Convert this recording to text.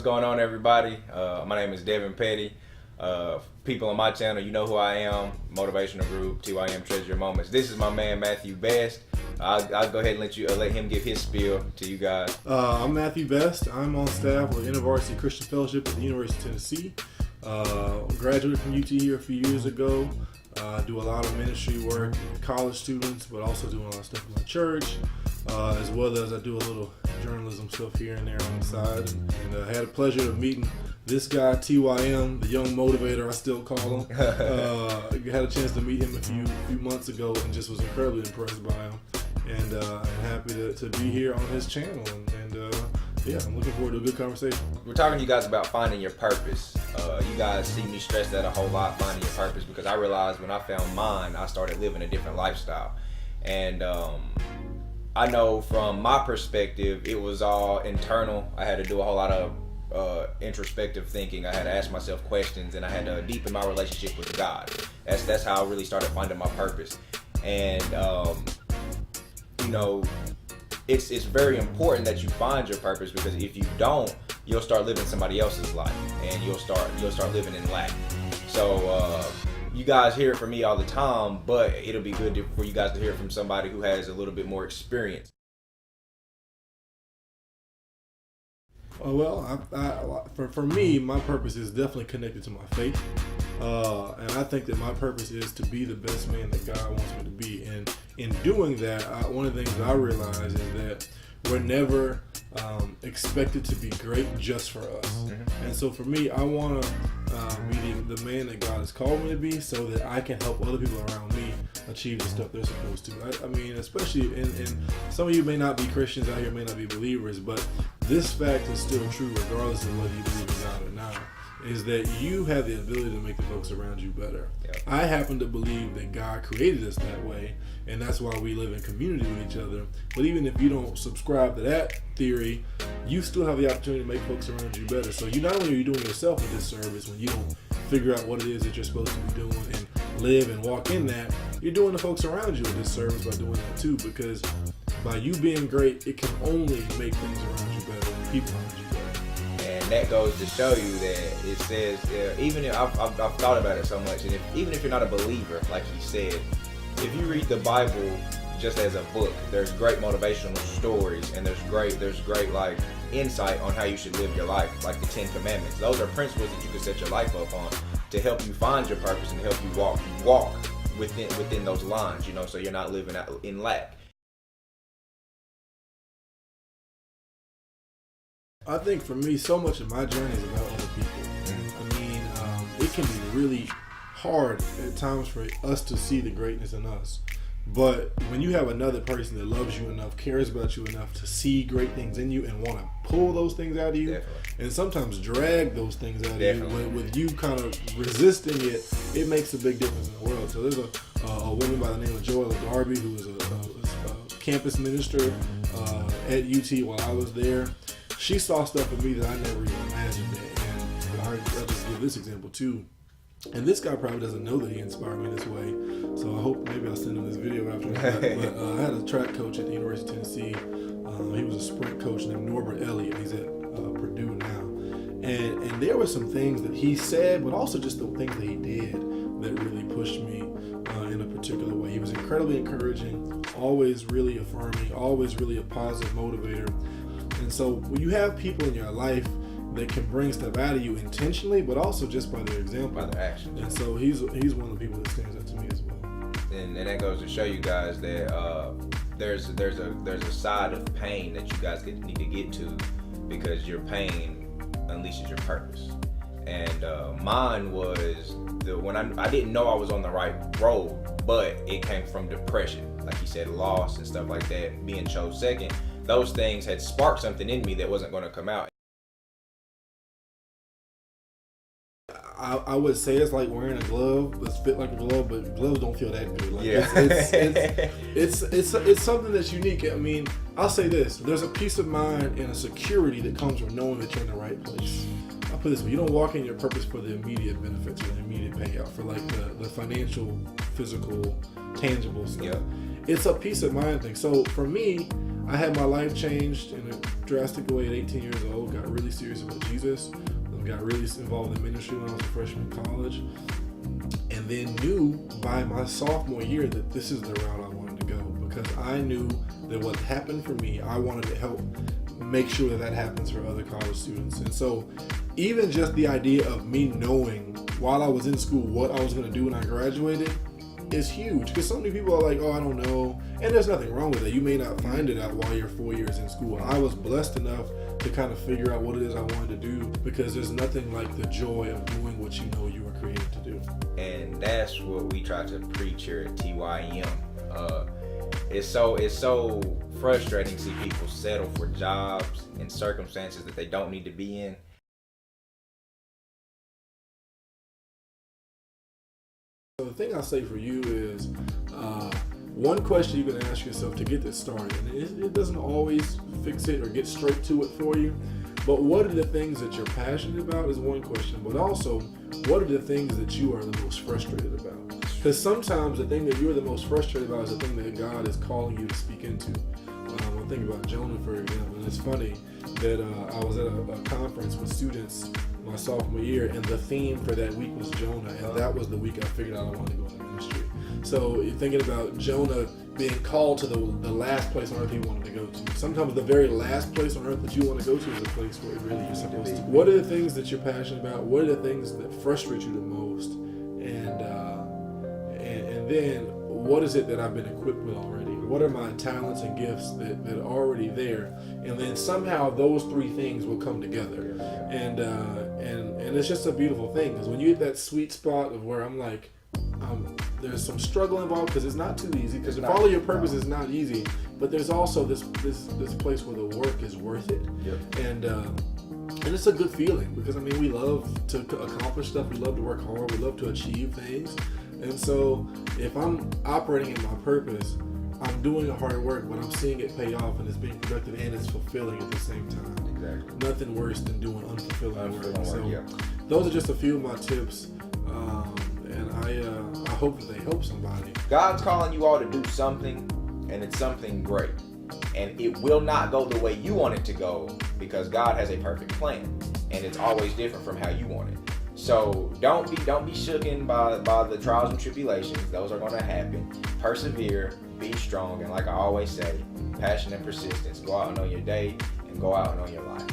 going on, everybody? My name is Devon Petty. People on my channel, you know who I am. Motivational group, TYM Treasure Your Moments. This is my man Matthew Best. I'll go ahead and let him give his spiel to you guys. I'm Matthew Best. I'm on staff with InterVarsity Christian Fellowship at the University of Tennessee. Graduated from UT here a few years ago. Do a lot of ministry work with college students, but also doing a lot of stuff in my church, as well as I do a little journalism stuff here and there on the side. And I had the pleasure of meeting this guy, TYM, the young motivator, I still call him. I had a chance to meet him a few months ago and just was incredibly impressed by him. And I'm happy to be here on his channel. Yeah, I'm looking forward to a good conversation. We're talking to you guys about finding your purpose. You guys see me stress that a whole lot, finding your purpose, because I realized when I found mine, I started living a different lifestyle. And I know from my perspective, it was all internal. I had to do a whole lot of introspective thinking. I had to ask myself questions, and I had to deepen my relationship with God. That's how I really started finding my purpose. And you know, it's very important that you find your purpose, because if you don't, you'll start living somebody else's life, and you'll start living in lack. So you guys hear it from me all the time, but it'll be good for you guys to hear it from somebody who has a little bit more experience. Well, for me, my purpose is definitely connected to my faith. And I think that my purpose is to be the best man that God wants me to be. And in doing that, one of the things that I realize is that we're never expected to be great just for us. Mm-hmm. And so for me, I want to be the man that God has called me to be, so that I can help other people around me achieve the stuff they're supposed to. I mean, especially in some of you may not be Christians out here, may not be believers, but this fact is still true regardless of whether you believe in God or not, is that you have the ability to make the folks around you better. Yep. I happen to believe that God created us that way, and that's why we live in community with each other. But even if you don't subscribe to that theory, you still have the opportunity to make folks around you better. So you not only are you doing yourself a disservice when you don't figure out what it is that you're supposed to be doing and live and walk in that, you're doing the folks around you a disservice by doing that too, because by you being great, it can only make things around you better and people around you better. And that goes to show you that it says, even if I've thought about it so much, and even if you're not a believer, like he said, if you read the Bible just as a book, there's great motivational stories, and there's great like insight on how you should live your life, like the 10 Commandments. Those are principles that you can set your life up on to help you find your purpose and help you walk within those lines, you know, so you're not living in lack. I think for me, so much of my journey is about other people. I mean, it can be really hard at times for us to see the greatness in us. But when you have another person that loves you enough, cares about you enough to see great things in you and want to pull those things out of you, definitely, and sometimes drag those things out definitely, of you, with you kind of resisting it, it makes a big difference in the world. So there's a woman by the name of Joella Darby, who is a campus minister at UT while I was there. She saw stuff in me that I never even imagined. And I'll just give this example too. And this guy probably doesn't know that he inspired me this way, so I hope maybe I'll send him this video after that. But I had a track coach at the University of Tennessee. He was a sprint coach named Norbert Elliott. He's at Purdue now. And there were some things that he said, but also just the things that he did that really pushed me in a particular way. He was incredibly encouraging, always really affirming, always really a positive motivator. And so when you have people in your life that can bring stuff out of you intentionally, but also just by their example, by their action. And so he's one of the people that stands out to me as well. And that goes to show you guys that there's a side of pain that you guys need to get to, because your pain unleashes your purpose. And mine was when I didn't know I was on the right road, but it came from depression, like he said, loss and stuff like that, being chose second. Those things had sparked something in me that wasn't going to come out. I would say it's like wearing a glove that's fit like a glove, but gloves don't feel that good. Like, yeah. it's something that's unique. I mean, I'll say this: there's a peace of mind and a security that comes from knowing that you're in the right place. I'll put it this way: you don't walk in your purpose for the immediate benefits or the immediate payout, for like the financial, physical, tangible stuff. Yeah. it's a peace of mind thing. So for me, I had my life changed in a drastic way at 18 years old. Got really serious about Jesus. Got really involved in ministry when I was a freshman in college. And then knew by my sophomore year that this is the route I wanted to go, because I knew that what happened for me, I wanted to help make sure that happens for other college students. And so even just the idea of me knowing while I was in school what I was going to do when I graduated is huge, because so many people are like, oh, I don't know. And there's nothing wrong with it. You may not find it out while you're 4 years in school. I was blessed enough to kind of figure out what it is I wanted to do, because there's nothing like the joy of doing what you know you were created to do. And that's what we try to preach here at TYM. It's so frustrating to see people settle for jobs and circumstances that they don't need to be in. So the thing I'll say for you is, one question you can ask yourself to get this started, and it doesn't always fix it or get straight to it for you, but what are the things that you're passionate about is one question, but also, what are the things that you are the most frustrated about? Because sometimes the thing that you're the most frustrated about is the thing that God is calling you to speak into. I think about Jonah, for example, and it's funny that I was at a conference with students my sophomore year, and the theme for that week was Jonah, and that was the week I figured out I wanted to go into ministry. So you're thinking about Jonah being called to the last place on earth he wanted to go to. Sometimes the very last place on earth that you want to go to is the place where really you're supposed to. What are the things that you're passionate about? What are the things that frustrate you the most? And then what is it that I've been equipped with already? What are my talents and gifts that are already there? And then somehow those three things will come together. And it's just a beautiful thing, because when you hit that sweet spot of where I'm like, there's some struggle involved, because it's not too easy, because to follow your purpose is not easy, but there's also this place where the work is worth it. And it's a good feeling, because I mean, we love to accomplish stuff, we love to work hard, we love to achieve things. And so if I'm operating in my purpose, I'm doing hard work, but I'm seeing it pay off, and it's being productive, and it's fulfilling at the same time. Exactly. Nothing worse than doing unfulfilling work. So those are just a few of my tips, and I hope that they help somebody. God's calling you all to do something, and it's something great. And it will not go the way you want it to go, because God has a perfect plan, and it's always different from how you want it. So don't be shooken by the trials and tribulations. Those are going to happen. Persevere, be strong, and like I always say, passion and persistence. Go out and on your day, and go out and on your life.